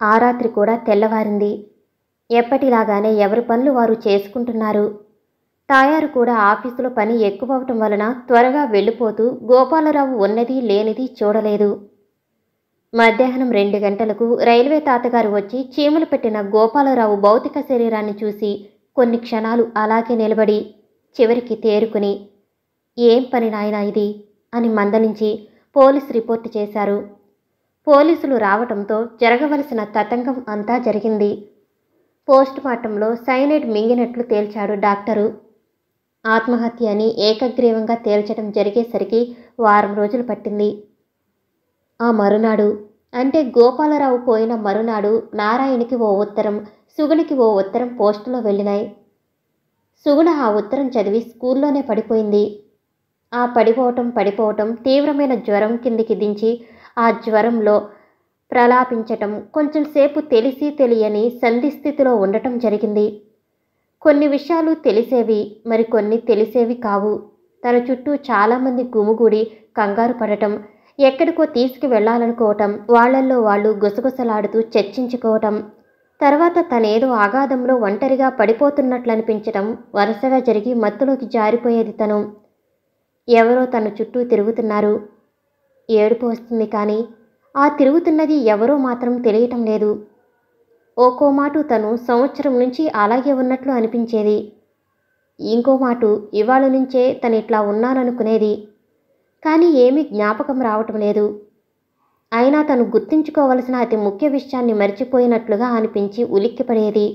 ఆ రాత్రి కూడా తెల్లవారింది. ఎప్పటిలాగానే ఎవరి పనులు వారు చేసుకుంటున్నారు. తాయారు కూడా ఆఫీసులో పని ఎక్కువవటం వలన త్వరగా వెళ్ళిపోతూ గోపాలరావు ఉన్నది లేనిది చూడలేదు. మధ్యాహ్నం 2 గంటలకు రైల్వే తాతగారు వచ్చి చీమలు పెట్టిన గోపాలరావు భౌతిక శరీరాన్ని చూసి కొన్ని క్షణాలు అలాగే నిలబడి చివరికి తేరుకుని, "ఏం పని నాయనా ఇది" అని మందలించి పోలీస్ రిపోర్టు చేశారు. పోలీసులు రావటంతో జరగవలసిన తతంగం అంతా జరిగింది. పోస్టుమార్టంలో సైనైడ్ మింగినట్లు తేల్చాడు డాక్టరు. ఆత్మహత్య అని ఏకగ్రీవంగా తేల్చడం జరిగేసరికి వారం రోజులు పట్టింది. ఆ మరునాడు, అంటే గోపాలరావు పోయిన మరునాడు నారాయణకి ఓ ఉత్తరం, సుగుణకి ఓ ఉత్తరం పోస్టులో వెళ్ళినాయి. సుగుణ ఆ ఉత్తరం చదివి స్కూల్లోనే పడిపోయింది. ఆ పడిపోవటం తీవ్రమైన జ్వరం కిందికి దించి ఆ జ్వరంలో ప్రలాపించటం, కొంచెం సేపు తెలిసి తెలియని సంధిస్థితిలో ఉండటం జరిగింది. కొన్ని విషయాలు తెలిసేవి, మరికొన్ని తెలిసేవి కావు. తన చుట్టూ చాలామంది గుమిగూడి కంగారు పడటం, ఎక్కడికో తీసుకువెళ్లాలనుకోవటం, వాళ్లల్లో వాళ్ళు గుసగుసలాడుతూ చర్చించుకోవటం, తర్వాత తనేదో అగాధంలో ఒంటరిగా పడిపోతున్నట్లనిపించటం వరుసగా జరిగి మత్తులోకి జారిపోయేది తను. ఎవరో తన చుట్టూ తిరుగుతున్నారు. ఏడుపు వస్తుంది, కానీ ఆ తిరుగుతున్నది ఎవరో మాత్రం తెలియటం లేదు. ఓకో మాటు తను సంవత్సరం నుంచి అలాగే ఉన్నట్లు అనిపించేది. ఇంకో మాటు ఇవాళ నుంచే తనిట్లా ఉన్నాననుకునేది. కానీ ఏమీ జ్ఞాపకం రావటం లేదు. అయినా తను గుర్తుంచుకోవలసిన అతి ముఖ్య విషయాన్ని మర్చిపోయినట్లుగా అనిపించి ఉలిక్కిపడేది.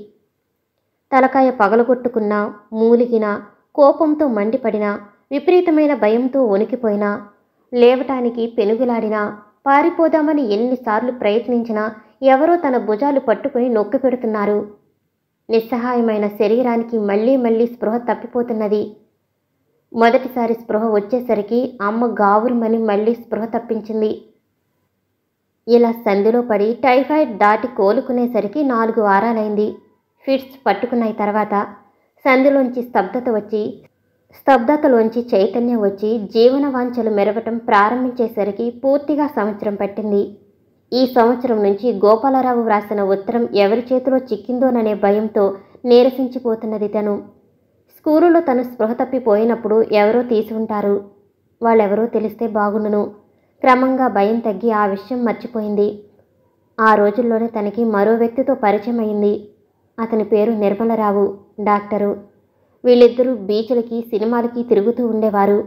తలకాయ పగలగొట్టుకున్నా, మూలిగినా, కోపంతో మండిపడినా, విపరీతమైన భయంతో వణికిపోయినా, లేవటానికి పెనుగులాడినా, పారిపోదామని ఎన్నిసార్లు ప్రయత్నించినా ఎవరో తన భుజాలు పట్టుకుని నొక్కి పెడుతున్నారు. నిస్సహాయమైన శరీరానికి మళ్లీ మళ్లీ స్పృహ తప్పిపోతున్నది. మొదటిసారి స్పృహ వచ్చేసరికి అమ్మ గావురుమని మళ్లీ స్పృహ తప్పించింది. ఇలా సంధిలో పడి టైఫాయిడ్ దాటి కోలుకునేసరికి 4 వారాలైంది. ఫిట్స్ పట్టుకున్నాయి. తర్వాత సంధిలోంచి స్తబ్దతలోంచి చైతన్యం వచ్చి జీవన వాంఛలు మెరవటం ప్రారంభించేసరికి పూర్తిగా సంవత్సరం పట్టింది. ఈ సంవత్సరం నుంచి గోపాలరావు వ్రాసిన ఉత్తరం ఎవరి చేతిలో చిక్కిందోననే భయంతో నీరసించిపోతున్నది తను. స్కూలులో తను స్పృహ తప్పిపోయినప్పుడు ఎవరో తీసి ఉంటారు. వాళ్ళెవరో తెలిస్తే బాగుండును. క్రమంగా భయం తగ్గి ఆ విషయం మర్చిపోయింది. ఆ రోజుల్లోనే తనకి మరో వ్యక్తితో పరిచయం అయింది. అతని పేరు నిర్మలరావు, డాక్టరు. వీళ్ళిద్దరూ బీచ్లకి, సినిమాలకి తిరుగుతూ ఉండేవారు.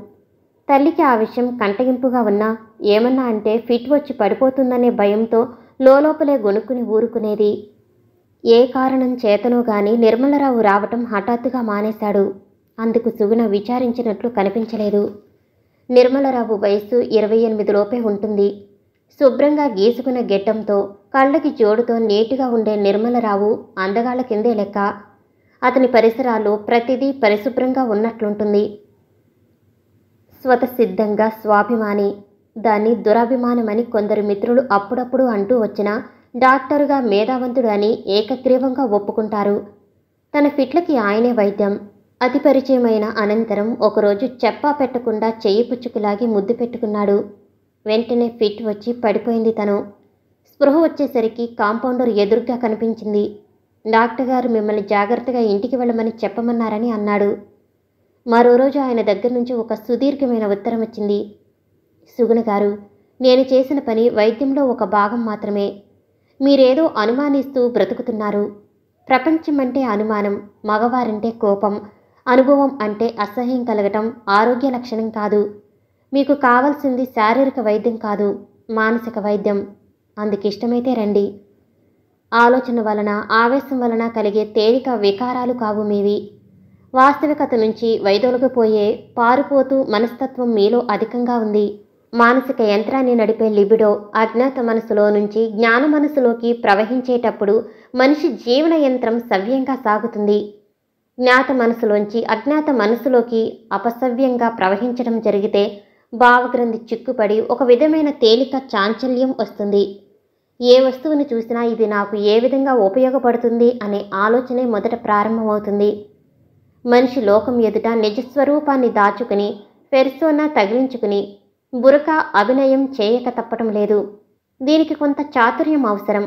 తల్లికి ఆ విషయం కంటగింపుగా ఉన్నా ఏమన్నా అంటే ఫిట్ వచ్చి పడిపోతుందనే భయంతో లోపలే గొనుక్కుని ఊరుకునేది. ఏ కారణం చేతనో గాని నిర్మలరావు రావటం హఠాత్తుగా మానేశాడు. అందుకు సుగుణ విచారించినట్లు కనిపించలేదు. నిర్మలరావు వయస్సు 28 లోపే ఉంటుంది. శుభ్రంగా గీసుకున్న గెడ్డంతో, కళ్ళకి జోడుతో నీటిగా ఉండే నిర్మలరావు అందగాళ్ల కిందే లెక్క. అతని పరిసరాల్లో ప్రతిదీ పరిశుభ్రంగా ఉన్నట్లుంటుంది. స్వతసిద్ధంగా స్వాభిమాని. దాన్ని దురాభిమానమని కొందరు మిత్రులు అప్పుడప్పుడు అంటూ వచ్చినా డాక్టరుగా మేధావంతుడు అని ఏకగ్రీవంగా ఒప్పుకుంటారు. తన ఫిట్లకి ఆయనే వైద్యం. అతి పరిచయమైన అనంతరం ఒకరోజు చెప్పా పెట్టకుండా చెయ్యి పుచ్చుకులాగి ముద్దు పెట్టుకున్నాడు. వెంటనే ఫిట్ వచ్చి పడిపోయింది తను. స్పృహ వచ్చేసరికి కాంపౌండర్ ఎదురుగా కనిపించింది. డాక్టర్ గారు మిమ్మల్ని జాగ్రత్తగా ఇంటికి వెళ్ళమని చెప్పమన్నారని అన్నాడు. మరో రోజు ఆయన దగ్గర నుంచి ఒక సుదీర్ఘమైన ఉత్తరం వచ్చింది. సుగుణ గారు, నేను చేసిన పని వైద్యంలో ఒక భాగం మాత్రమే. మీరేదో అనుమానిస్తూ బ్రతుకుతున్నారు. ప్రపంచం అంటే అనుమానం, మగవారంటే కోపం, అనుభవం అంటే అసహ్యం కలగటం ఆరోగ్య లక్షణం కాదు. మీకు కావాల్సింది శారీరక వైద్యం కాదు, మానసిక వైద్యం. అందుకిష్టమైతే రండి. ఆలోచన వలన, ఆవేశం వలన కలిగే తేలిక వికారాలు కావు మీవి. వాస్తవికత నుంచి వైదొలగిపోయే పారుపోతూ మనస్తత్వం మీలో అధికంగా ఉంది. మానసిక యంత్రాన్ని నడిపే లిబిడో అజ్ఞాత మనసులో నుంచి జ్ఞాన మనసులోకి ప్రవహించేటప్పుడు మనిషి జీవన యంత్రం సవ్యంగా సాగుతుంది. జ్ఞాత మనసులోంచి అజ్ఞాత మనసులోకి అపసవ్యంగా ప్రవహించడం జరిగితే భావగ్రంథి చిక్కుపడి ఒక విధమైన తేలిక చాంచల్యం వస్తుంది. ఏ వస్తువుని చూసినా ఇది నాకు ఏ విధంగా ఉపయోగపడుతుంది అనే ఆలోచనే మొదట ప్రారంభమవుతుంది. మనిషి లోకం ఎదుట నిజస్వరూపాన్ని దాచుకుని పెర్సోనా తగిలించుకుని బురక అభినయం చేయక తప్పటం లేదు. దీనికి కొంత చాతుర్యం అవసరం.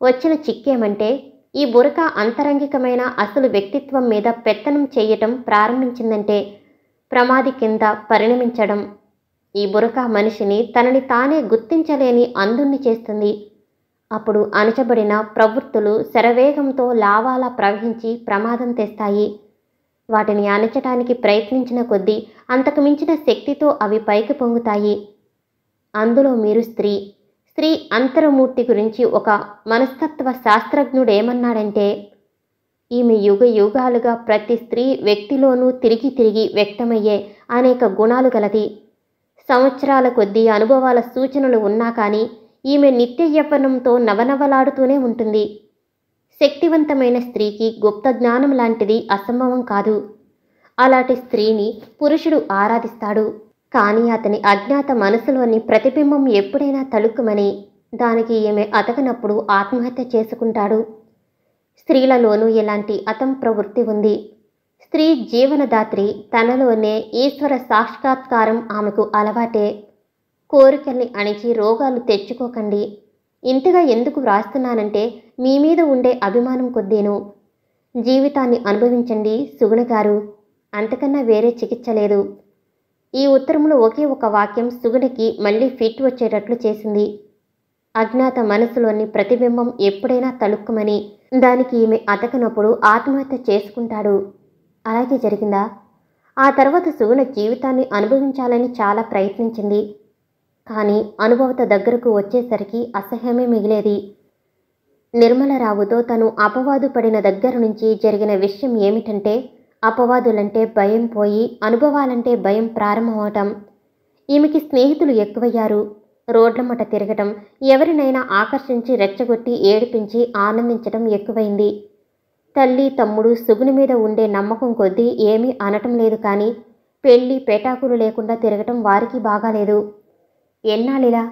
వచ్చిన చిక్కేమంటే ఈ బురక అంతరంగికమైన అసలు వ్యక్తిత్వం మీద పెత్తనం చేయటం ప్రారంభించిందంటే ప్రమాది కింద పరిణమించడం. ఈ బురక మనిషిని తనని తానే గుర్తించలేని అంధుణ్ణి చేస్తుంది. అప్పుడు అణచబడిన ప్రవృత్తులు శరవేగంతో లావాలా ప్రవహించి ప్రమాదం తెస్తాయి. వాటిని అణచటానికి ప్రయత్నించిన కొద్దీ అంతకు మించిన శక్తితో అవి పైకి పొంగుతాయి. అందులో మీరు స్త్రీ. స్త్రీ అంతరమూర్తి గురించి ఒక మనస్తత్వ శాస్త్రజ్ఞుడేమన్నాడంటే, ఈమె యుగ యుగాలుగా ప్రతి స్త్రీ వ్యక్తిలోనూ తిరిగి తిరిగి వ్యక్తమయ్యే అనేక గుణాలు గలది. సంవత్సరాల కొద్దీ అనుభవాల సూచనలు ఉన్నా కానీ ఈమె నిత్య యవ్వనంతో నవనవలాడుతూనే ఉంటుంది. శక్తివంతమైన స్త్రీకి గుప్త జ్ఞానం లాంటిది అసంభవం కాదు. అలాంటి స్త్రీని పురుషుడు ఆరాధిస్తాడు. కానీ అతని అజ్ఞాత మనసులోని ప్రతిబింబం ఎప్పుడైనా తళుక్కుమని దానికి ఈమె అతకనప్పుడు ఆత్మహత్య చేసుకుంటాడు. స్త్రీలలోనూ ఇలాంటి అతం ప్రవృత్తి ఉంది. స్త్రీ జీవనదాత్రి. తనలోనే ఈశ్వర సాక్షాత్కారం ఆమెకు అలవాటే. కోరికల్ని అణిచి రోగాలు తెచ్చుకోకండి. ఇంతగా ఎందుకు వ్రాస్తున్నానంటే మీ మీద ఉండే అభిమానం కొద్దీను. జీవితాన్ని అనుభవించండి సుగుణ గారు. అంతకన్నా వేరే చికిత్స లేదు. ఈ ఉత్తరంలో ఒకే ఒక వాక్యం సుగుణకి మళ్ళీ ఫిట్ వచ్చేటట్లు చేసింది. అజ్ఞాత మనసులోని ప్రతిబింబం ఎప్పుడైనా తళుక్కుమని దానికి ఈమె అతకనప్పుడు ఆత్మహత్య చేసుకుంటాడు. అలాగే జరిగిందా? ఆ తర్వాత సుగుణ జీవితాన్ని అనుభవించాలని చాలా ప్రయత్నించింది. కానీ అనుభవత దగ్గరకు వచ్చేసరికి అసహ్యమే మిగిలేది. నిర్మలరావుతో తను అపవాదు పడిన దగ్గర నుంచి జరిగిన విషయం ఏమిటంటే, అపవాదులంటే భయం పోయి అనుభవాలంటే భయం ప్రారంభమవటం. ఈమెకి స్నేహితులు ఎక్కువయ్యారు. రోడ్లమట తిరగటం, ఎవరినైనా ఆకర్షించి రెచ్చగొట్టి ఏడిపించి ఆనందించటం ఎక్కువైంది. తల్లి తమ్ముడు సుగుని మీద ఉండే నమ్మకం కొద్దీ ఏమీ అనటం లేదు. కానీ పెళ్లి పేటాకులు లేకుండా తిరగటం వారికి బాగాలేదు. ఎన్నాళ్ళిలా?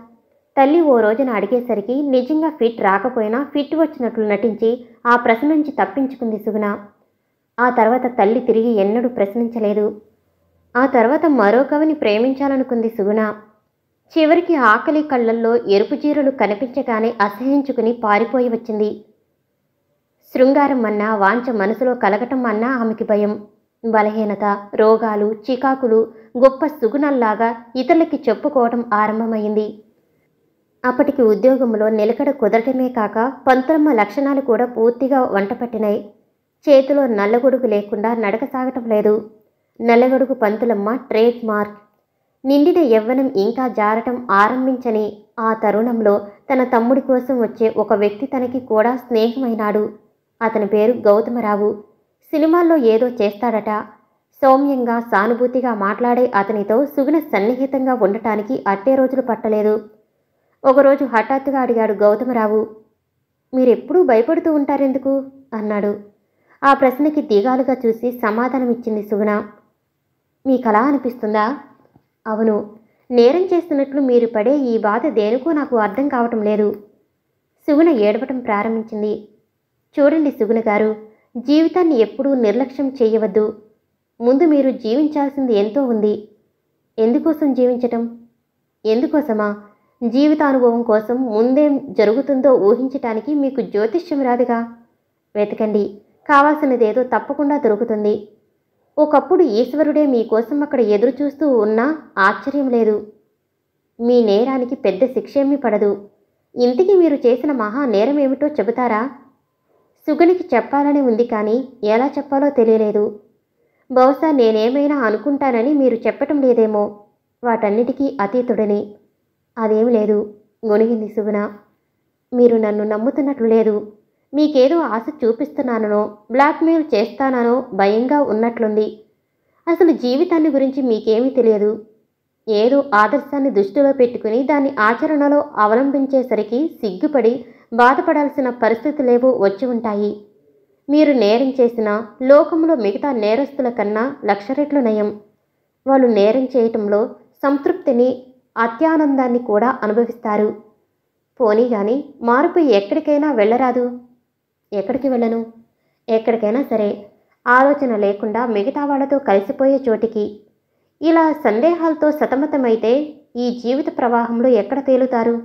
తల్లి ఓ రోజున అడిగేసరికి నిజంగా ఫిట్ రాకపోయినా ఫిట్ వచ్చినట్లు నటించి ఆ ప్రశ్న నుంచి తప్పించుకుంది సుగుణ. ఆ తర్వాత తల్లి తిరిగి ఎన్నడూ ప్రశ్నించలేదు. ఆ తర్వాత మరో కవిని ప్రేమించాలనుకుంది సుగుణ. చివరికి ఆకలి కళ్ళల్లో ఎరుపు జీరలు కనిపించగానే అసహించుకుని పారిపోయి వచ్చింది. శృంగారం అన్నా వాంఛ మనసులో కలగటం అన్నా ఆమెకి భయం. బలహీనత, రోగాలు, చికాకులు గొప్ప సుగుణల్లాగా ఇతరులకి చెప్పుకోవటం ఆరంభమైంది. అప్పటికి ఉద్యోగంలో నిలకడ కుదరటమే కాక పంతులమ్మ లక్షణాలు కూడా పూర్తిగా వంటపట్టినాయి. చేతిలో నల్లగొడుగు లేకుండా నడక సాగటం లేదు. నల్లగొడుగు పంతులమ్మ ట్రేడ్ మార్క్. నిండిన యవ్వనం ఇంకా జారటం ఆరంభించని ఆ తరుణంలో తన తమ్ముడి కోసం వచ్చే ఒక వ్యక్తి తనకి కూడా స్నేహమైనాడు. అతని పేరు గౌతమరావు. సినిమాల్లో ఏదో చేస్తాడట. సౌమ్యంగా సానుభూతిగా మాట్లాడే అతనితో సుగుణ సన్నిహితంగా ఉండటానికి అట్టే రోజులు పట్టలేదు. ఒకరోజు హఠాత్తుగా అడిగాడు గౌతమరావు. మీరెప్పుడూ భయపడుతూ ఉంటారెందుకు అన్నాడు. ఆ ప్రశ్నకి దిగాలుగా చూసి సమాధానమిచ్చింది సుగుణ. మీకలా అనిపిస్తుందా? అవును. నేరం చేస్తున్నట్లు మీరు పడే ఈ బాధ దేనికో నాకు అర్థం కావటం లేదు. సుగుణ ఏడవటం ప్రారంభించింది. చూడండి సుగుణ గారు, జీవితాన్ని ఎప్పుడూ నిర్లక్ష్యం చేయవద్దు. ముందు మీరు జీవించాల్సింది ఎంతో ఉంది. ఎందుకోసం జీవించటం? ఎందుకోసమా? జీవితానుభవం కోసం ముందేం జరుగుతుందో ఊహించటానికి మీకు జ్యోతిష్యం రాదుగా. వెతకండి, కావాల్సినదేదో తప్పకుండా దొరుకుతుంది. ఒకప్పుడు ఈశ్వరుడే మీకోసం అక్కడ ఎదురు చూస్తూ ఉన్నా ఆశ్చర్యం లేదు. మీ నేరానికి పెద్ద శిక్షేమీ పడదు. ఇంతకీ మీరు చేసిన మహా నేరమేమిటో చెబుతారా? సుగునికి చెప్పాలని ఉంది కానీ ఎలా చెప్పాలో తెలియలేదు. బహుశా నేనేమైనా అనుకుంటానని మీరు చెప్పటం లేదేమో. వాటన్నిటికీ అతీతుడని. అదేమి లేదు గొణిగింది సుగుణ. మీరు నన్ను నమ్ముతున్నట్లు లేదు. మీకేదో ఆశ చూపిస్తున్నానో బ్లాక్మెయిల్ చేస్తానో భయంగా ఉన్నట్లుంది. అసలు జీవితాన్ని గురించి మీకేమీ తెలియదు. ఏదో ఆదర్శాన్ని దృష్టిలో పెట్టుకుని దాన్ని ఆచరణలో అవలంబించేసరికి సిగ్గుపడి బాధపడాల్సిన పరిస్థితులేవో వచ్చి ఉంటాయి. మీరు నేరం చేసిన లోకంలో మిగతా నేరస్తుల కన్నా 1,00,000 రెట్లు నయం. వాళ్ళు నేరం చేయటంలో సంతృప్తిని, అత్యానందాన్ని కూడా అనుభవిస్తారు. పోనీ గాని మారుపై ఎక్కడికైనా వెళ్ళరాదు. ఎక్కడికి వెళ్ళను? ఎక్కడికైనా సరే, ఆలోచన లేకుండా మిగతా వాళ్లతో కలిసిపోయే చోటికి. ఇలా సందేహాలతో సతమతమైతే ఈ జీవిత ప్రవాహంలో ఎక్కడ తేలుతారు?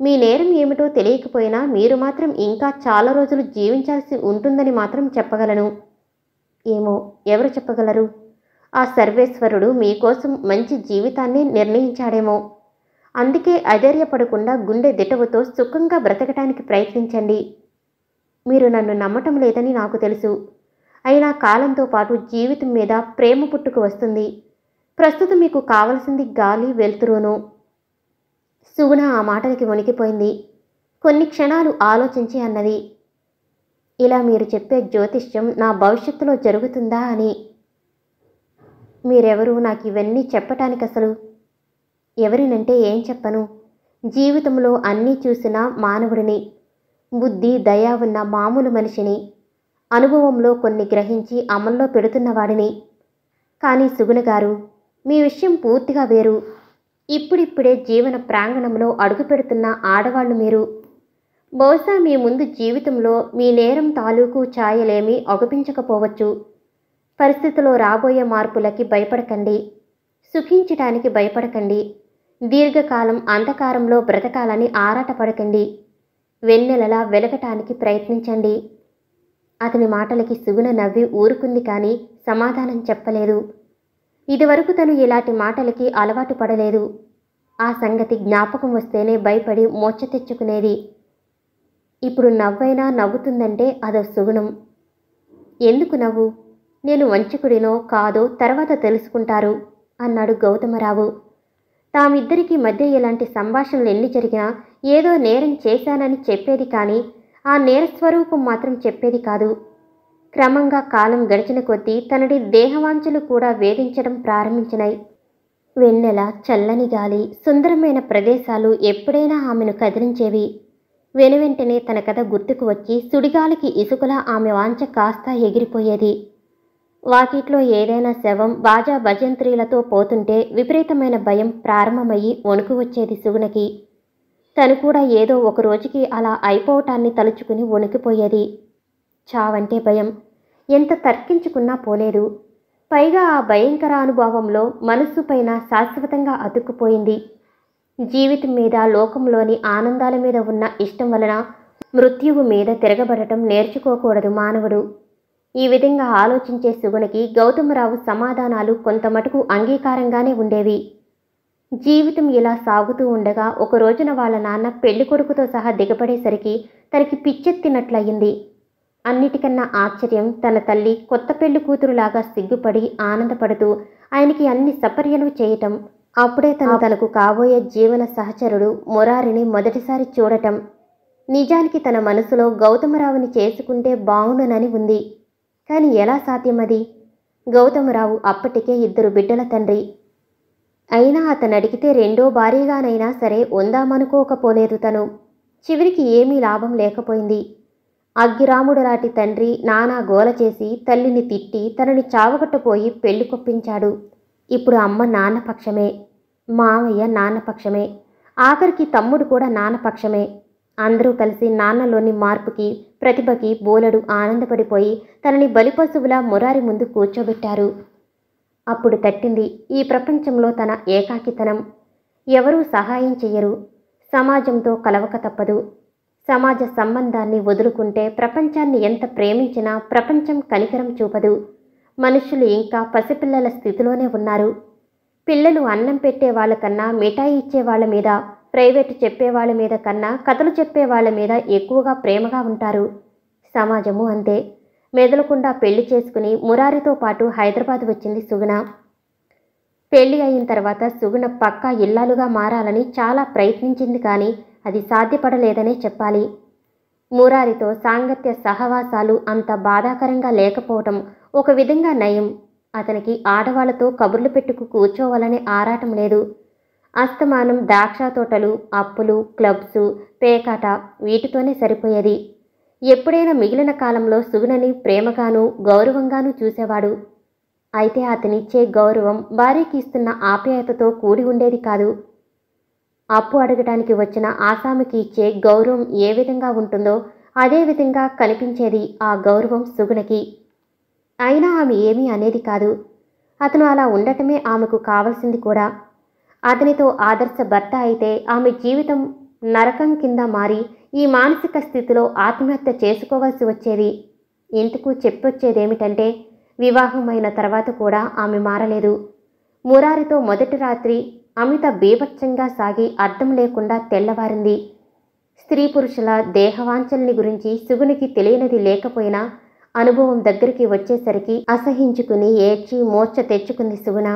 మీ నేరం ఏమిటో తెలియకపోయినా మీరు మాత్రం ఇంకా చాలా రోజులు జీవించాల్సి ఉంటుందని మాత్రం చెప్పగలను. ఏమో, ఎవరు చెప్పగలరు? ఆ సర్వేశ్వరుడు మీకోసం మంచి జీవితాన్ని నిర్ణయించాడేమో. అందుకే అధైర్యపడకుండా గుండె దిటవుతో సుఖంగా బ్రతకటానికి ప్రయత్నించండి. మీరు నన్ను నమ్మటం లేదని నాకు తెలుసు. అయినా కాలంతో పాటు జీవితం మీద ప్రేమ పుట్టుకు వస్తుంది. ప్రస్తుతం మీకు కావలసింది గాలి, వెలుతురును. సుగుణ ఆ మాటలకి వణికిపోయింది. కొన్ని క్షణాలు ఆలోచించి అన్నది, ఇలా మీరు చెప్పే జ్యోతిష్యం నా భవిష్యత్తులో జరుగుతుందా అని. మీరెవరు నాకు ఇవన్నీ చెప్పటానికి అసలు? ఎవరినంటే ఏం చెప్పను. జీవితంలో అన్నీ చూసిన మానవుడిని, బుద్ధి దయ ఉన్న మామూలు మనిషిని, అనుభవంలో కొన్ని గ్రహించి అమల్లో పెడుతున్నవాడిని. కానీ సుగుణ గారు, మీ విషయం పూర్తిగా వేరు. ఇప్పుడిప్పుడే జీవన ప్రాంగణంలో అడుగుపెడుతున్న ఆడవాళ్లు మీరు. బహుశా మీ ముందు జీవితంలో మీ నేరం తాలూకు ఛాయలేమీ అగుపించకపోవచ్చు. పరిస్థితిలో రాబోయే మార్పులకి భయపడకండి. సుఖించటానికి భయపడకండి. దీర్ఘకాలం అంధకారంలో బ్రతకాలని ఆరాటపడకండి. వెన్నెలలా వెలగటానికి ప్రయత్నించండి. అతని మాటలకి సుగుణ నవ్వి ఊరుకుంది కానీ సమాధానం చెప్పలేదు. ఇదివరకు తను ఇలాంటి మాటలకి అలవాటు పడలేదు. ఆ సంగతి జ్ఞాపకం వస్తేనే భయపడి మోచ్చ తెచ్చుకునేది. ఇప్పుడు నవ్వైనా నవ్వుతుందంటే అదో సుగుణం. ఎందుకు నవ్వు? నేను వంచకుడినో కాదో తర్వాత తెలుసుకుంటారు అన్నాడు గౌతమరావు. తామిద్దరికీ మధ్య ఇలాంటి సంభాషణలు ఎన్ని జరిగినా ఏదో నేరం చేశానని చెప్పేది కానీ ఆ నేరస్వరూపం మాత్రం చెప్పేది కాదు. క్రమంగా కాలం గడిచిన కొద్దీ తనడి దేహవాంఛలు కూడా వేధించడం ప్రారంభించినాయి. వెన్నెల, చల్లని గాలి, సుందరమైన ప్రదేశాలు ఎప్పుడైనా ఆమెను కదిలించేవి. వెనువెంటనే తన కథ గుర్తుకు వచ్చి సుడిగాలికి ఇసుకలా ఆమె వాంఛ కాస్త ఎగిరిపోయేది. వాకిట్లో ఏదైనా శవం బాజా భజంత్రీలతో పోతుంటే విపరీతమైన భయం ప్రారంభమయ్యి వణుకు వచ్చేది సుగుణకి. తను కూడా ఏదో ఒక రోజుకి అలా అయిపోవటాన్ని తలుచుకుని వణికిపోయేది. చావంటే భయం. ఎంత తర్కించుకున్నా పోలేదు. పైగా ఆ భయంకర అనుభవంలో మనస్సు పైన శాశ్వతంగా అతుక్కుపోయింది. జీవితం మీద, లోకంలోని ఆనందాల మీద ఉన్న ఇష్టం వలన మృత్యువు మీద తిరగబడటం నేర్చుకోకూడదు మానవుడు. ఈ విధంగా ఆలోచించే సుగుణకి గౌతమరావు సమాధానాలు కొంతమటుకు అంగీకారంగానే ఉండేవి. జీవితం ఇలా సాగుతూ ఉండగా ఒక రోజున వాళ్ళ నాన్న పెళ్లి కొడుకుతో సహా దిగబడేసరికి తనకి పిచ్చెత్తినట్లయింది. అన్నిటికన్నా ఆశ్చర్యం, తన తల్లి కొత్త పెళ్లి కూతురులాగా సిగ్గుపడి ఆనందపడుతూ ఆయనకి అన్ని సపర్యలు చేయటం. అప్పుడే తనకు కాబోయే జీవన సహచరుడు మురారిని మొదటిసారి చూడటం. నిజానికి తన మనసులో గౌతమరావుని చేసుకుంటే బావుండునని ఉంది. కానీ ఎలా సాధ్యమది? గౌతమరావు అప్పటికే 2 బిడ్డల తండ్రి. అయినా అతను అడిగితే రెండో భార్యగానైనా సరే ఉందామనుకోకపోలేదు తను. చివరికి ఏమీ లాభం లేకపోయింది. అగ్గిరాముడులాంటి తండ్రి నానా గోల చేసి తల్లిని తిట్టి తనని చావగొట్టపోయి పెళ్లి కొప్పించాడు. ఇప్పుడు అమ్మ నాన్నపక్షమే, మావయ్య నాన్నపక్షమే, ఆఖరికి తమ్ముడు కూడా నాన్నపక్షమే. అందరూ కలిసి నాన్నలోని మార్పుకి, ప్రతిభకి బోలెడు ఆనందపడిపోయి తనని బలిపశువులా మురారి ముందు కూర్చోబెట్టారు. అప్పుడు తట్టింది ఈ ప్రపంచంలో తన ఏకాకితనం. ఎవరూ సహాయం చెయ్యరు. సమాజంతో కలవక తప్పదు. సమాజ సంబంధాన్ని వదులుకుంటే ప్రపంచాన్ని ఎంత ప్రేమించినా ప్రపంచం కనికరం చూపదు. మనుషులు ఇంకా పసిపిల్లల స్థితిలోనే ఉన్నారు. పిల్లలు అన్నం పెట్టే వాళ్ళకన్నా మిఠాయి ఇచ్చే వాళ్ళ మీద, ప్రైవేటు చెప్పేవాళ్ళ మీద కన్నా కథలు చెప్పేవాళ్ల మీద ఎక్కువగా ప్రేమగా ఉంటారు. సమాజము అంతే. మెదలకుండా పెళ్లి చేసుకుని మురారితో పాటు హైదరాబాద్ వచ్చింది సుగుణ. పెళ్లి అయిన తర్వాత సుగుణ పక్కా ఇల్లాలుగా మారాలని చాలా ప్రయత్నించింది కానీ అది సాధ్యపడలేదనే చెప్పాలి. మురారితో సాంగత్య సహవాసాలు అంత బాధాకరంగా లేకపోవటం ఒక విధంగా నయం. అతనికి ఆడవాళ్లతో కబుర్లు పెట్టుకు కూర్చోవాలనే ఆరాటం లేదు. అస్తమానం ద్రాక్ష తోటలు, అప్పులు, క్లబ్సు, పేకాట వీటితోనే సరిపోయేది. ఎప్పుడైనా మిగిలిన కాలంలో సుగుణని ప్రేమగానూ గౌరవంగానూ చూసేవాడు. అయితే అతనిచ్చే గౌరవం భార్యకి ఇస్తున్న ఆప్యాయతతో కూడి ఉండేది కాదు. అప్పు అడగటానికి వచ్చిన ఆసామికి ఇచ్చే గౌరవం ఏ విధంగా ఉంటుందో అదే విధంగా కనిపించేది ఆ గౌరవం సుగుణకి. అయినా ఆమె ఏమీ అనేది కాదు. అతను అలా ఉండటమే ఆమెకు కావలసింది కూడా. అతనితో ఆదర్శ భర్త అయితే ఆమె జీవితం నరకం కింద మారి ఈ మానసిక స్థితిలో ఆత్మహత్య చేసుకోవాల్సి వచ్చేది. ఇంతకు చెప్పొచ్చేదేమిటంటే వివాహమైన తర్వాత కూడా ఆమె మారలేదు. మురారితో మొదటి రాత్రి అమిత బీభత్సంగా సాగి అర్థం లేకుండా తెల్లవారింది. స్త్రీ పురుషుల దేహవాంఛల్ని గురించి సుగునికి తెలియనిది లేకపోయినా అనుభవం దగ్గరికి వచ్చేసరికి అసహించుకుని ఏడ్చి మూర్ఛ తెచ్చుకుంది సుగుణ.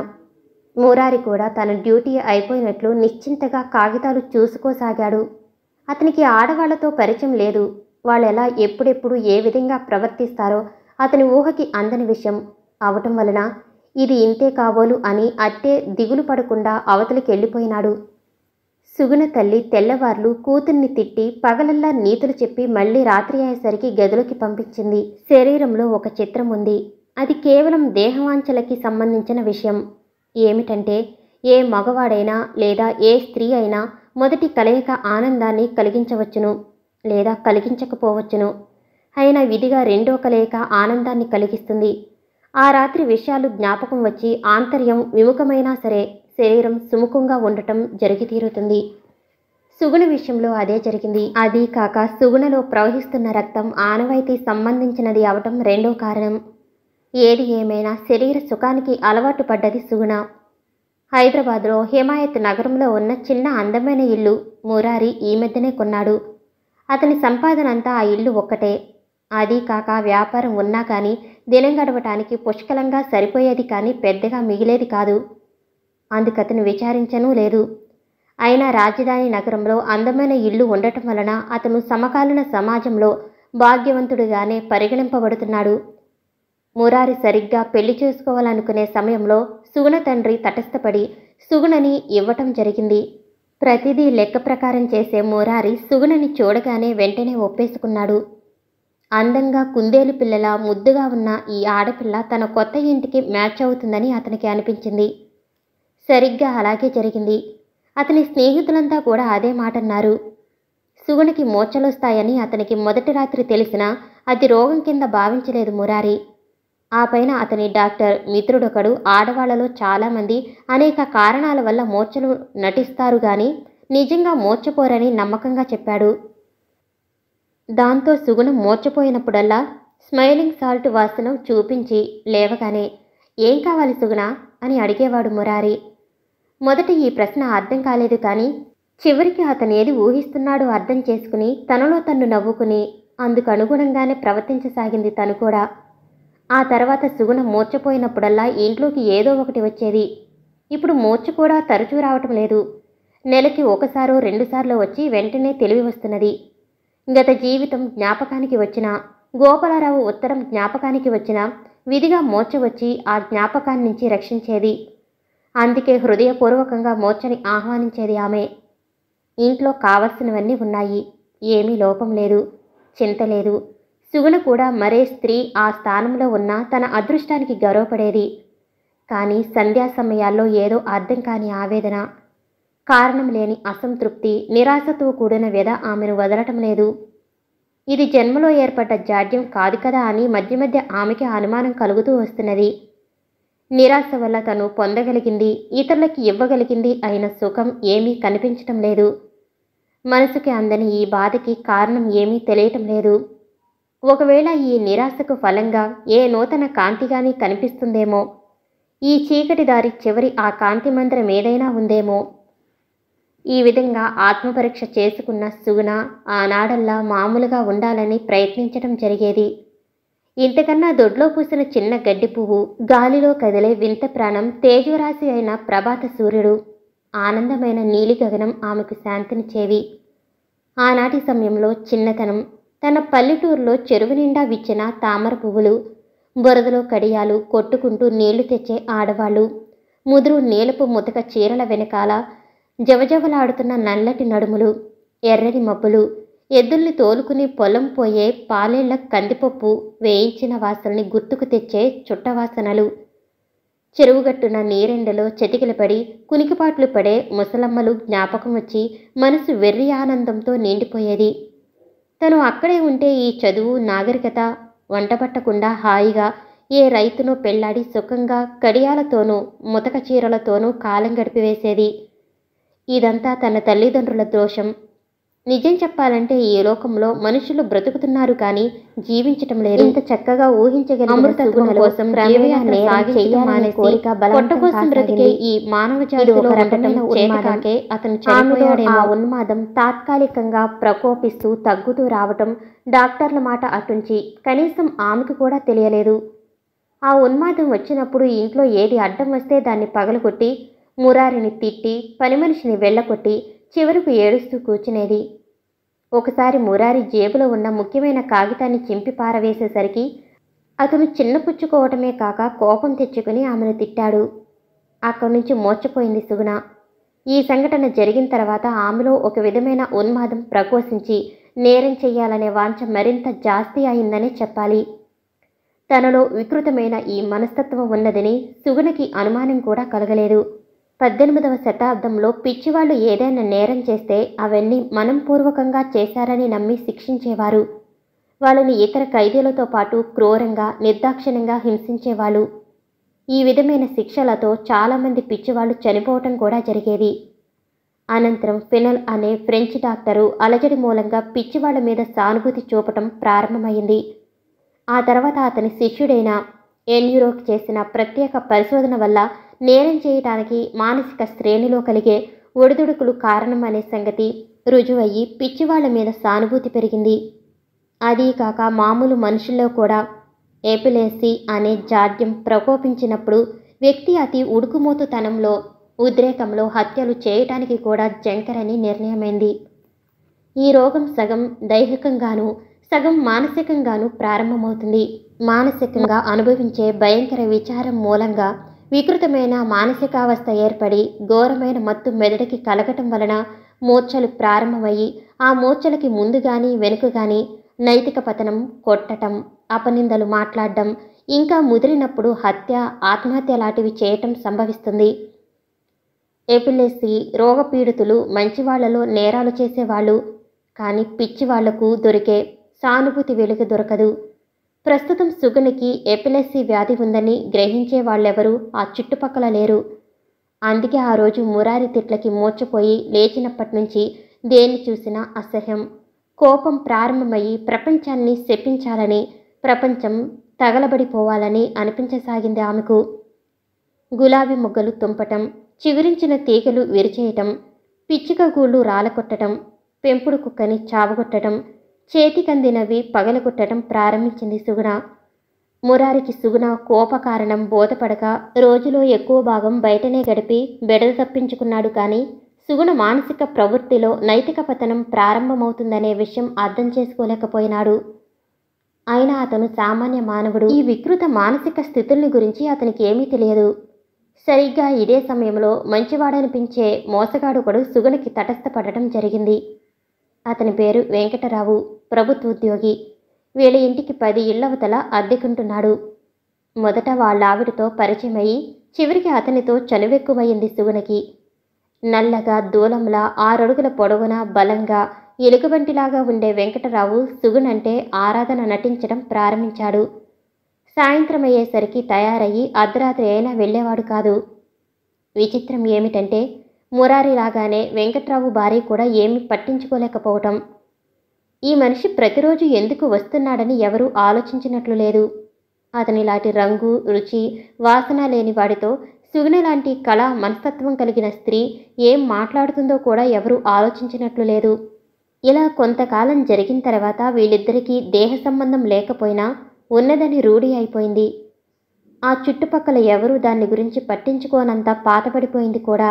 మురారి కూడా తన డ్యూటీ అయిపోయినట్లు నిశ్చింతగా కాగితాలు చూసుకోసాగాడు. అతనికి ఆడవాళ్లతో పరిచయం లేదు. వాళ్ళెలా ఎప్పుడెప్పుడు ఏ విధంగా ప్రవర్తిస్తారో అతని ఊహకి అందని విషయం అవటం వలన ఇది ఇంతే కాబోలు అని అట్టే దిగులు పడకుండా అవతలికి వెళ్ళిపోయినాడు. సుగుణ తల్లి తెల్లవార్లు కూతుర్ని తిట్టి పగలల్లా నీతులు చెప్పి మళ్లీ రాత్రి అయ్యేసరికి గదిలోకి పంపించింది. శరీరంలో ఒక చిత్రం ఉంది. అది కేవలం దేహవాంఛలకి సంబంధించిన విషయం. ఏమిటంటే ఏ మగవాడైనా లేదా ఏ స్త్రీ అయినా మొదటి కలయిక ఆనందాన్ని కలిగించవచ్చును లేదా కలిగించకపోవచ్చును. అయినా విధిగా రెండో కలయిక ఆనందాన్ని కలిగిస్తుంది. ఆ రాత్రి విషయాలు జ్ఞాపకం వచ్చి ఆంతర్యం విముఖమైనా సరే శరీరం సుముఖంగా ఉండటం జరిగి తీరుతుంది. సుగుణ విషయంలో అదే జరిగింది. అది కాక సుగుణలో ప్రవహిస్తున్న రక్తం ఆనవాయితీ సంబంధించినది అవటం రెండో కారణం. ఏది ఏమైనా శరీర సుఖానికి అలవాటు పడ్డది సుగుణ. హైదరాబాద్లో హిమాయత్ నగరంలో ఉన్న చిన్న అందమైన ఇల్లు మురారి ఈ మధ్యనే కొన్నాడు. అతని సంపాదన అంతా ఆ ఇల్లు ఒక్కటే. అది కాక వ్యాపారం ఉన్నా కానీ దినం గడవటానికి పుష్కలంగా సరిపోయేది కానీ పెద్దగా మిగిలేది కాదు. అందుకతను విచారించనూ లేదు. అయినా రాజధాని నగరంలో అందమైన ఇల్లు ఉండటం వలన అతను సమకాలీన సమాజంలో భాగ్యవంతుడిగానే పరిగణింపబడుతున్నాడు. మురారి సరిగ్గా పెళ్లి చేసుకోవాలనుకునే సమయంలో సుగుణ తండ్రి తటస్థపడి సుగుణని ఇవ్వటం జరిగింది. ప్రతిదీ లెక్క ప్రకారం చేసే మురారి సుగుణని చూడగానే వెంటనే ఒప్పేసుకున్నాడు. అందంగా కుందేలు పిల్లలా ముద్దుగా ఉన్న ఈ ఆడపిల్ల తన కొత్త ఇంటికి మ్యాచ్ అవుతుందని అతనికి అనిపించింది. సరిగ్గా అలాగే జరిగింది. అతని స్నేహితులంతా కూడా అదే మాటన్నారు. సుగుణకి మూర్ఛలొస్తాయని అతనికి మొదటి రాత్రి తెలిసినా అది రోగం కింద భావించలేదు మురారి. ఆ పైన అతని డాక్టర్ మిత్రుడొకడు ఆడవాళ్లలో చాలామంది అనేక కారణాల వల్ల మూర్ఛలు నటిస్తారు గాని నిజంగా మూర్ఛపోరని నమ్మకంగా చెప్పాడు. దాంతో సుగుణ మూర్ఛపోయినప్పుడల్లా స్మైలింగ్ సాల్ట్ వాసన చూపించి లేవగానే ఏం కావాలి సుగుణ అని అడిగేవాడు మురారి. మొదట ఈ ప్రశ్న అర్థం కాలేదు కానీ చివరికి అతనేది ఊహిస్తున్నాడో అర్థం చేసుకుని తనలో తన్ను నవ్వుకుని అందుకు అనుగుణంగానే ప్రవర్తించసాగింది తను కూడా. ఆ తర్వాత సుగుణ మూర్ఛపోయినప్పుడల్లా ఇంట్లోకి ఏదో ఒకటి వచ్చేది. ఇప్పుడు మూర్ఛ కూడా తరచూ రావటం లేదు. నెలకి ఒకసారో రెండుసార్లు వచ్చి వెంటనే తెలివి వస్తున్నది. గత జీవితం జ్ఞాపకానికి వచ్చినా గోపాలరావు ఉత్తరం జ్ఞాపకానికి వచ్చినా విధిగా మూర్ఛ వచ్చి ఆ జ్ఞాపకాన్నించి రక్షించేది. అందుకే హృదయపూర్వకంగా మూర్ఛని ఆహ్వానించేది ఆమె. ఇంట్లో కావలసినవన్నీ ఉన్నాయి. ఏమీ లోపం లేదు, చింత లేదు. సుగుణ కూడా మరే స్త్రీ ఆ స్థానంలో ఉన్నా తన అదృష్టానికి గర్వపడేది. కానీ సంధ్యా సమయాల్లో ఏదో అర్థం కాని ఆవేదన, కారణం లేని అసంతృప్తి, నిరాశతో కూడిన వ్యధ ఆమెను వదలటం లేదు. ఇది జన్మలో ఏర్పడ్డ జాడ్యం కాదు కదా అని మధ్య మధ్య ఆమెకి అనుమానం కలుగుతూ వస్తున్నది. నిరాశ వల్ల తను పొందగలిగింది, ఇతరులకి ఇవ్వగలిగింది అయిన సుఖం ఏమీ కనిపించటం లేదు. మనసుకి అందని ఈ బాధకి కారణం ఏమీ తెలియటం లేదు. ఒకవేళ ఈ నిరాశకు ఫలంగా ఏ నూతన కాంతిగాని కనిపిస్తుందేమో. ఈ చీకటి దారి చివరి ఆ కాంతి మంత్రం ఏదైనా ఉందేమో. ఈ విధంగా ఆత్మపరీక్ష చేసుకున్న సుగుణ ఆనాడల్లా మామూలుగా ఉండాలని ప్రయత్నించటం జరిగేది. ఇంతకన్నా దొడ్లో పూసిన చిన్న గడ్డి పువ్వు, గాలిలో కదిలే వింత ప్రాణం, తేజోరాశి అయిన ప్రభాత సూర్యుడు, ఆనందమైన నీలి గగనం ఆమెకు శాంతినిచ్చేవి. ఆనాటి సమయంలో చిన్నతనం, తన పల్లెటూరులో చెరువు నిండా విచ్చిన తామర పువ్వులు, బురదలో కడియాలు కొట్టుకుంటూ నీళ్లు తెచ్చే ఆడవాళ్లు, ముదురు నీలపు ముతక చీరల వెనకాల జవజవలాడుతున్న నల్లటి నడుములు, ఎర్రని మబ్బులు, ఎద్దుల్ని తోలుకుని పొలం పోయే పాలేళ్ల కందిపప్పు వేయించిన వాసనని గుర్తుకు తెచ్చే చుట్టవాసనలు, చెరువుగట్టున నీరెండలో చతికిలపడి కునికిపాట్లు పడే ముసలమ్మలు జ్ఞాపకం వచ్చి మనసు వెర్రి ఆనందంతో నిండిపోయేది. తను అక్కడే ఉంటే ఈ చదువు, నాగరికత వంటపట్టకుండా హాయిగా ఏ రైతునో పెళ్లాడి సుఖంగా కడియాలతోనూ ముతక చీరలతోనూ కాలం గడిపివేసేది. ఇదంతా తన తల్లిదండ్రుల దోషం. నిజం చెప్పాలంటే ఈ లోకంలో మనుషులు బ్రతుకుతున్నారు కానీ జీవించటం లేదు. ఇంత చక్కగా ఊహించగలిగిన అమృతత్వం కోసం జీవయాత్ర సాగించడం కోరిక బలవంతం కోసం బ్రతికే ఈ మానవ జాతిలో ఉండటం చేతకాకే అతను చనిపోయాడేమో. ఆ ఉన్మాదం తాత్కాలికంగా ప్రకోపిస్తూ తగ్గుతూ రావటం డాక్టర్ల మాట అటుంచి కనీసం ఆమెకు కూడా తెలియలేదు. ఆ ఉన్మాదం వచ్చినప్పుడు ఇంట్లో ఏది అడ్డం వస్తే దాన్ని పగలగొట్టి మురారిని తిట్టి పని మనిషిని వెళ్ళకొట్టి చివరకు ఏడుస్తూ కూర్చునేది. ఒకసారి మురారి జేబులో ఉన్న ముఖ్యమైన కాగితాన్ని చింపి పారవేసేసరికి అతను చిన్నపుచ్చుకోవటమే కాక కోపం తెచ్చుకుని ఆమెను తిట్టాడు. అక్కడి నుంచి మోర్చపోయింది సుగుణ. ఈ సంఘటన జరిగిన తర్వాత ఆమెలో ఒక విధమైన ఉన్మాదం ప్రకోశించి నేరం చెయ్యాలనే వాంఛ మరింత జాస్తి అయిందనే చెప్పాలి. తనలో వికృతమైన ఈ మనస్తత్వం ఉన్నదని సుగుణకి అనుమానం కూడా కలగలేదు. 18వ శతాబ్దంలో పిచ్చివాళ్లు ఏదైనా నేరం చేస్తే అవన్నీ మనంపూర్వకంగా చేశారని నమ్మి శిక్షించేవారు. వాళ్ళని ఇతర ఖైదీలతో పాటు క్రూరంగా నిర్దాక్షిణ్యంగా హింసించేవాళ్ళు. ఈ విధమైన శిక్షలతో చాలామంది పిచ్చివాళ్లు చనిపోవటం కూడా జరిగేది. అనంతరం ఫినల్ అనే ఫ్రెంచ్ డాక్టరు అలజడి మూలంగా పిచ్చివాళ్ల మీద సానుభూతి చూపటం ప్రారంభమైంది. ఆ తర్వాత అతని శిష్యుడైన ఎన్యూరోక్ చేసిన ప్రత్యేక పరిశోధన వల్ల నేరం చేయటానికి మానసిక శ్రేణిలో కలిగే ఒడిదుడుకులు కారణం అనే సంగతి రుజువయ్యి పిచ్చివాళ్ల మీద సానుభూతి పెరిగింది. అదీ కాక మామూలు మనుషుల్లో కూడా ఎపిలెసీ అనే జాడ్యం ప్రకోపించినప్పుడు వ్యక్తి అతి ఉడుకుమోతుతనంలో ఉద్రేకంలో హత్యలు చేయటానికి కూడా జంకరని నిర్ణయమైంది. ఈ రోగం సగం దైహికంగానూ సగం మానసికంగానూ ప్రారంభమవుతుంది. మానసికంగా అనుభవించే భయంకర విచారం మూలంగా వికృతమైన మానసికావస్థ ఏర్పడి ఘోరమైన మత్తు మెదడుకి కలగటం వలన మూర్ఛలు ప్రారంభమయ్యి ఆ మూర్ఛలకి ముందు గాని వెనుక గాని నైతిక పతనం, కొట్టటం, అపనిందలు మాట్లాడడం, ఇంకా ముదిరినప్పుడు హత్య, ఆత్మహత్య లాంటివి చేయటం సంభవిస్తుంది. ఎపిలెసీ రోగపీడితులు మంచివాళ్లలో నేరాలు చేసేవాళ్ళు, కానీ పిచ్చివాళ్లకు దొరికే సానుభూతి వెలుగు దొరకదు. ప్రస్తుతం సుగుణకి ఎపిలెసీ వ్యాధి ఉందని గ్రహించే వాళ్ళెవరూ ఆ చుట్టుపక్కల లేరు. అందుకే ఆ రోజు మురారి తిట్లకి మూర్ఛపోయి లేచినప్పటి నుంచి దేన్ని చూసినా అసహ్యం, కోపం ప్రారంభమయ్యి ప్రపంచాన్ని శపించాలని, ప్రపంచం తగలబడిపోవాలని అనిపించసాగింది ఆమెకు. గులాబీ మొగ్గలు తుంపటం, చిగురించిన తీగలు విరిచేయటం, పిచ్చుక గూళ్ళు రాలకొట్టడం, పెంపుడు కుక్కని చావగొట్టడం, చేతికందినవి పగలగొట్టడం ప్రారంభించింది సుగుణ. మురారికి సుగుణ కోపకారణం బోధపడక రోజులో ఎక్కువ భాగం బయటనే గడిపి బెడద తప్పించుకున్నాడు. కానీ సుగుణ మానసిక ప్రవృత్తిలో నైతిక పతనం ప్రారంభమవుతుందనే విషయం అర్థం చేసుకోలేకపోయినాడు. అయినా అతను సామాన్య మానవుడు. ఈ వికృత మానసిక స్థితుల్ని గురించి అతనికి ఏమీ తెలియదు. సరిగ్గా ఇదే సమయంలో మంచివాడనిపించే మోసగాడొకడు సుగుణకి తటస్థపడటం జరిగింది. అతని పేరు వెంకటరావు, ప్రభుత్వ ఉద్యోగి. వీళ్ళ ఇంటికి 10 ఇళ్లవతల అద్దెకుంటున్నాడు. మొదట వాళ్ళ ఆవిడతో పరిచయమయ్యి చివరికి అతనితో చనువెక్కువయింది సుగుణకి. నల్లగా దూలంలా 6 అడుగుల పొడవున బలంగా ఎలుగుబంటిలాగా ఉండే వెంకటరావు సుగుణంటే ఆరాధన నటించడం ప్రారంభించాడు. సాయంత్రం అయ్యేసరికి తయారయ్యి అర్ధరాత్రి అయినా వెళ్ళేవాడు కాదు. విచిత్రం ఏమిటంటే మురారిలాగానే వెంకట్రావు భార్య కూడా ఏమీ పట్టించుకోలేకపోవటం. ఈ మనిషి ప్రతిరోజు ఎందుకు వస్తున్నాడని ఎవరూ ఆలోచించినట్లు లేదు. అతనిలాంటి రంగు, రుచి, వాసన లేని వాడితో సుగుణ లాంటి కళ మనస్తత్వం కలిగిన స్త్రీ ఏం మాట్లాడుతుందో కూడా ఎవరూ ఆలోచించినట్లు లేదు. ఇలా కొంతకాలం జరిగిన తర్వాత వీళ్ళిద్దరికీ దేహ సంబంధం లేకపోయినా ఉన్నదని రూఢి అయిపోయింది. ఆ చుట్టుపక్కల ఎవరూ దాన్ని గురించి పట్టించుకోనంత పాతపడిపోయింది కూడా.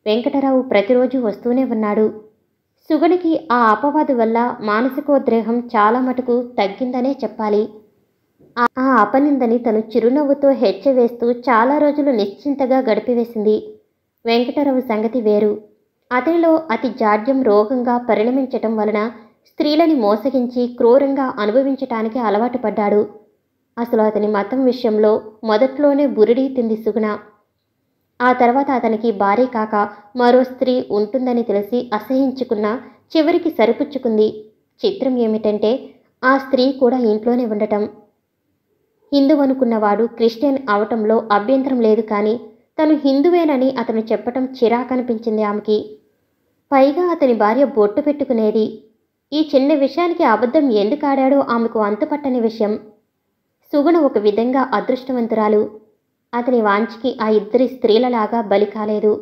వెంకటరావు ప్రతిరోజు వస్తూనే ఉన్నాడు. సుగుణకి ఆ అపవాదు వల్ల మానసికోద్రేహం చాలా మటుకు తగ్గిందనే చెప్పాలి. ఆ అపనిందని తను చిరునవ్వుతో హెచ్చవేస్తూ చాలా రోజులు నిశ్చింతగా గడిపివేసింది. వెంకటరావు సంగతి వేరు. అతనిలో అతి జాడ్యం రోగంగా పరిణమించటం వలన స్త్రీలని మోసగించి క్రూరంగా అనుభవించటానికి అలవాటు పడ్డాడు. అసలు అతని మతం విషయంలో మొదట్లోనే బురిడీ తింది సుగుణ. ఆ తర్వాత అతనికి భార్య కాక మరో స్త్రీ ఉంటుందని తెలిసి అసహించుకున్న చివరికి సరిపుచ్చుకుంది. చిత్రం ఏమిటంటే ఆ స్త్రీ కూడా ఇంట్లోనే ఉండటం. హిందువనుకున్నవాడు క్రిస్టియన్ అవటంలో అభ్యంతరం లేదు, కానీ తను హిందువేనని అతను చెప్పటం చిరాకనిపించింది ఆమెకి. పైగా అతని భార్య బొట్టు పెట్టుకునేది. ఈ చిన్న విషయానికి అబద్ధం ఎందుకాడాడో ఆమెకు అంతుపట్టని విషయం. సుగుణ ఒక విధంగా అదృష్టవంతురాలు. అతని వాంఛకి ఆ ఇద్దరి స్త్రీలలాగా బలి కాలేదు.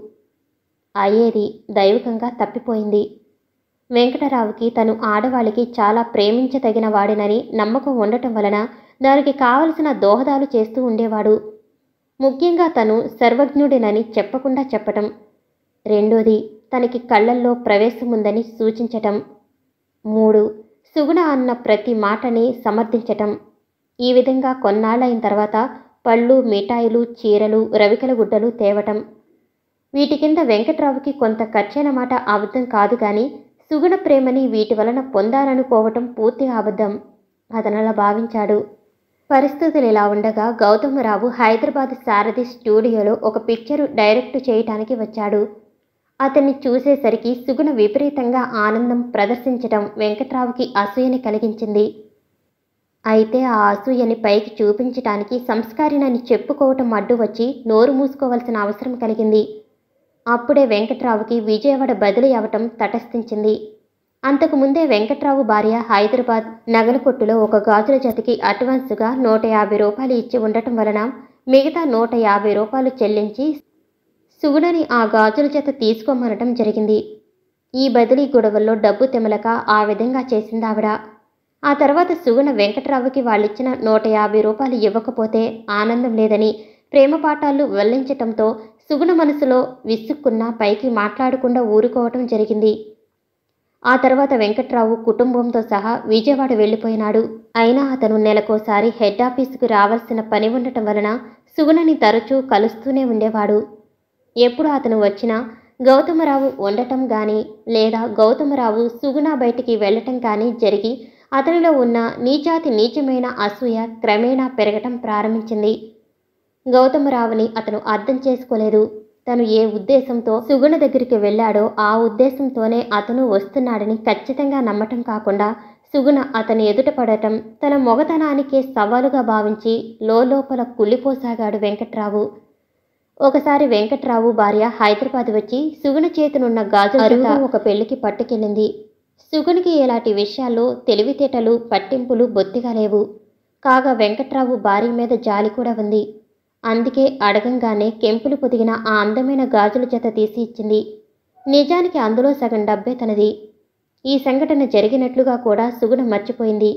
అయ్యేది దైవికంగా తప్పిపోయింది. వెంకటరావుకి తను ఆడవాళ్ళకి చాలా ప్రేమించదగిన వాడినని నమ్మకం ఉండటం వలన దానికి కావలసిన దోహదాలు చేస్తూ ఉండేవాడు. ముఖ్యంగా తను సర్వజ్ఞుడినని చెప్పకుండా చెప్పటం. రెండోది, తనకి కళ్ళల్లో ప్రవేశముందని సూచించటం. 3, సుగుణ అన్న ప్రతి మాటని సమర్థించటం. ఈ విధంగా కొన్నాళ్ళైన తర్వాత పళ్ళు, మిఠాయిలు, చీరలు, రవికల గుడ్డలు తేవటం. వీటి కింద వెంకట్రావుకి కొంత ఖర్చైన మాట అబద్ధం కాదు గాని సుగుణ ప్రేమని వీటి వలన పొందాలనుకోవటం పూర్తిగా అబద్ధం అతనలా భావించాడు. పరిస్థితులు ఇలా ఉండగా గౌతమరావు హైదరాబాద్ సారథి స్టూడియోలో ఒక పిక్చరు డైరెక్ట్ చేయటానికి వచ్చాడు. అతన్ని చూసేసరికి సుగుణ విపరీతంగా ఆనందం ప్రదర్శించటం వెంకట్రావుకి అసూయని కలిగించింది. అయితే ఆ అసూయని పైకి చూపించటానికి సంస్కారినని చెప్పుకోవటం అడ్డు వచ్చి నోరు మూసుకోవలసిన అవసరం కలిగింది. అప్పుడే వెంకట్రావుకి విజయవాడ బదిలీ అవటం తటస్థించింది. అంతకుముందే వెంకట్రావు భార్య హైదరాబాద్ నగల కొట్టులో ఒక గాజుల జతకి అడ్వాన్సుగా 150 రూపాయలు ఇచ్చి ఉండటం వలన మిగతా 150 రూపాయలు చెల్లించి సుగుణని ఆ గాజుల జత తీసుకోమనటం జరిగింది. ఈ బదిలీ గొడవల్లో డబ్బు తెమలక ఆ విధంగా చేసిందావిడ. ఆ తర్వాత సుగుణ వెంకట్రావుకి వాళ్ళిచ్చిన 150 రూపాయలు ఇవ్వకపోతే ఆనందం లేదని ప్రేమ పాఠాలు వెల్లించటంతో సుగుణ మనసులో విసుక్కున్నా పైకి మాట్లాడకుండా ఊరుకోవటం జరిగింది. ఆ తర్వాత వెంకట్రావు కుటుంబంతో సహా విజయవాడ వెళ్ళిపోయినాడు. అయినా అతను నెలకోసారి హెడ్ ఆఫీసుకు రావాల్సిన పని ఉండటం వలన సుగుణని తరచూ కలుస్తూనే ఉండేవాడు. ఎప్పుడు అతను వచ్చినా గౌతమరావు ఉండటం కానీ లేదా గౌతమరావు సుగుణ బయటికి వెళ్ళటం కానీ జరిగి అతనిలో ఉన్న నీచాతి నీచమైన అసూయ క్రమేణా పెరగటం ప్రారంభించింది. గౌతమరావుని అతను అర్థం చేసుకోలేదు. తను ఏ ఉద్దేశంతో సుగుణ దగ్గరికి వెళ్ళాడో ఆ ఉద్దేశంతోనే అతను వస్తున్నాడని ఖచ్చితంగా నమ్మటం కాకుండా సుగుణ అతని ఎదుట పడటం తన మొగతనానికే సవాలుగా భావించి లోపల కుళ్ళిపోసాగాడు వెంకట్రావు. ఒకసారి వెంకట్రావు భార్య హైదరాబాద్ వచ్చి సుగుణ చేతినున్న గాజుల ఒక పెళ్లికి పట్టుకెళ్ళింది. సుగుణకి ఇలాంటి విషయాల్లో తెలివితేటలు పట్టింపులు బొత్తిగా లేవు. కాగా వెంకట్రావు భార్య మీద జాలి కూడా ఉంది. అందుకే అడగంగానే కెంపులు పొదిగిన ఆ అందమైన గాజుల జత తీసి ఇచ్చింది. నిజానికి అందులో సగం డబ్బే తనది. ఈ సంఘటన జరిగినట్లుగా కూడా సుగుణ మర్చిపోయింది.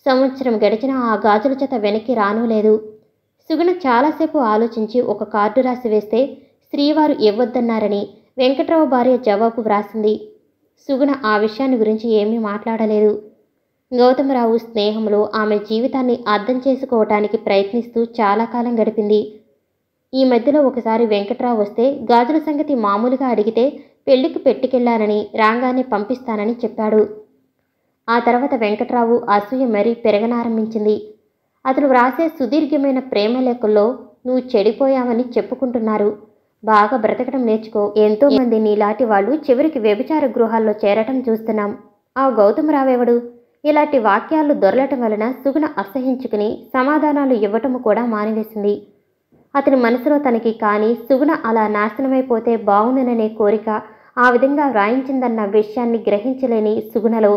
సంవత్సరం గడిచినా ఆ గాజుల జత వెనక్కి రానూ లేదు. సుగుణ చాలాసేపు ఆలోచించి ఒక కార్డు రాసి వేస్తే శ్రీవారు ఇవ్వొద్దన్నారని వెంకట్రావు భార్య జవాబు వ్రాసింది. సుగుణ ఆ విషయాన్ని గురించి ఏమీ మాట్లాడలేదు. గౌతమరావు స్నేహంలో ఆమె జీవితాన్ని అర్థం చేసుకోవటానికి ప్రయత్నిస్తూ చాలా కాలం గడిపింది. ఈ మధ్యలో ఒకసారి వెంకట్రావు వస్తే గాజుల సంగతి మామూలుగా అడిగితే పెళ్లికి పెట్టుకెళ్లానని రాగానే పంపిస్తానని చెప్పాడు. ఆ తర్వాత వెంకట్రావు అసూయ మరీ పెరగనారంభించింది. అతను వ్రాసే సుదీర్ఘమైన ప్రేమ లేఖల్లో నువ్వు చెడిపోయావని చెప్పుకుంటున్నారు. బాగా బ్రతకడం నేర్చుకో. ఎంతోమంది నీలాంటి వాళ్ళు చివరికి వ్యభిచార గృహాల్లో చేరటం చూస్తున్నాం. ఆ గౌతమరావెవడు? ఇలాంటి వాక్యాలు దొరలటం వలన సుగుణ అసహించుకుని సమాధానాలు ఇవ్వటము కూడా మానివేసింది. అతని మనసులో తనకి కానీ సుగుణ అలా నాశనమైపోతే బావుననే కోరిక ఆ విధంగా వ్రాయించిందన్న విషయాన్ని గ్రహించలేని సుగుణలో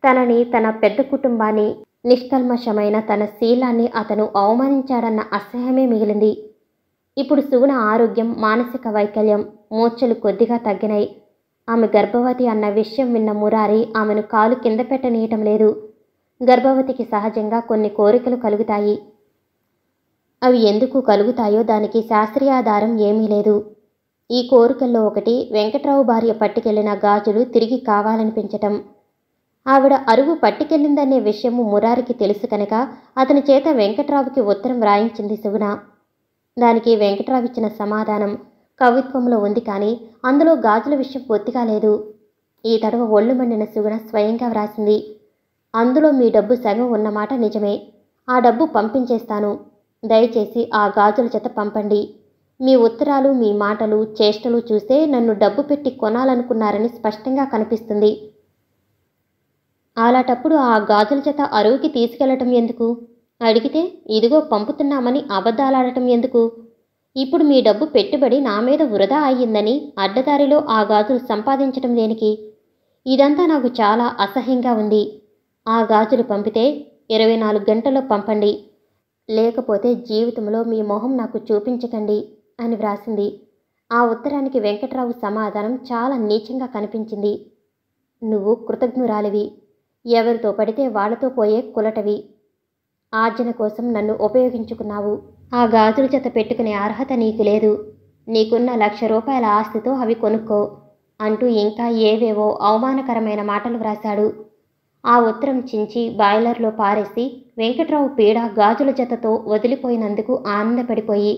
తనని, తన పెద్ద కుటుంబాన్ని, నిష్కల్మషమైన తన శీలాన్ని అతను అవమానించాడన్న అసహ్యమే మిగిలింది. ఇప్పుడు సుగుణ ఆరోగ్యం, మానసిక వైకల్యం, మూర్ఛలు కొద్దిగా తగ్గినాయి. ఆమె గర్భవతి అన్న విషయం విన్న మురారి ఆమెను కాలు కింద పెట్టనీయటం లేదు. గర్భవతికి సహజంగా కొన్ని కోరికలు కలుగుతాయి. అవి ఎందుకు కలుగుతాయో దానికి శాస్త్రీయాధారం ఏమీ లేదు. ఈ కోరికల్లో ఒకటి వెంకట్రావు భార్య పట్టుకెళ్లిన గాజులు తిరిగి కావాలనిపించటం. ఆవిడ అరువు పట్టుకెళ్ళిందనే విషయము మురారికి తెలుసు కనుక అతని చేత వెంకట్రావుకి ఉత్తరం వ్రాయించింది సుగుణ. దానికి వెంకట్రావు ఇచ్చిన సమాధానం కవిత్వంలో ఉంది కానీ అందులో గాజుల విషయం బొత్తిగా లేదు. ఈ తడవ ఒళ్ళు మండిన సుగుణ స్వయంగా వ్రాసింది. అందులో మీ డబ్బు సగం ఉన్నమాట నిజమే. ఆ డబ్బు పంపించేస్తాను. దయచేసి ఆ గాజుల జత పంపండి. మీ ఉత్తరాలు, మీ మాటలు, చేష్టలు చూస్తే నన్ను డబ్బు పెట్టి కొనాలనుకున్నారని స్పష్టంగా కనిపిస్తుంది. అలాంటప్పుడు ఆ గాజుల జత అరువుకి తీసుకెళ్లటం ఎందుకు? అడిగితే ఇదిగో పంపుతున్నామని అబద్ధాలాడటం ఎందుకు? ఇప్పుడు మీ డబ్బు పెట్టుబడి నా మీద వృధా అయ్యిందని అడ్డదారిలో ఆ గాజులు సంపాదించటం దేనికి? ఇదంతా నాకు చాలా అసహ్యంగా ఉంది. ఆ గాజులు పంపితే 24 గంటల్లో పంపండి, లేకపోతే జీవితంలో మీ మొహం నాకు చూపించకండి అని వ్రాసింది. ఆ ఉత్తరానికి వెంకట్రావు సమాధానం చాలా నీచంగా కనిపించింది. నువ్వు కృతజ్ఞురాలివి. ఎవరితో పడితే వాళ్లతో పోయే కులటవి. ఆర్జన కోసం నన్ను ఉపయోగించుకున్నావు. ఆ గాజుల జత పెట్టుకునే అర్హత నీకు లేదు. నీకున్న ₹1,00,000 ఆస్తితో అవి కొనుక్కో అంటూ ఇంకా ఏవేవో అవమానకరమైన మాటలు వ్రాశాడు. ఆ ఉత్తరం చించి బాయిలర్లో పారేసి వెంకట్రావు పీడ గాజుల జతతో వదిలిపోయినందుకు ఆనందపడిపోయి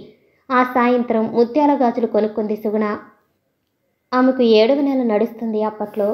ఆ సాయంత్రం ముత్యాల గాజులు కొనుక్కుంది సుగుణ. ఆమెకు 7వ నెల నడుస్తుంది అప్పట్లో.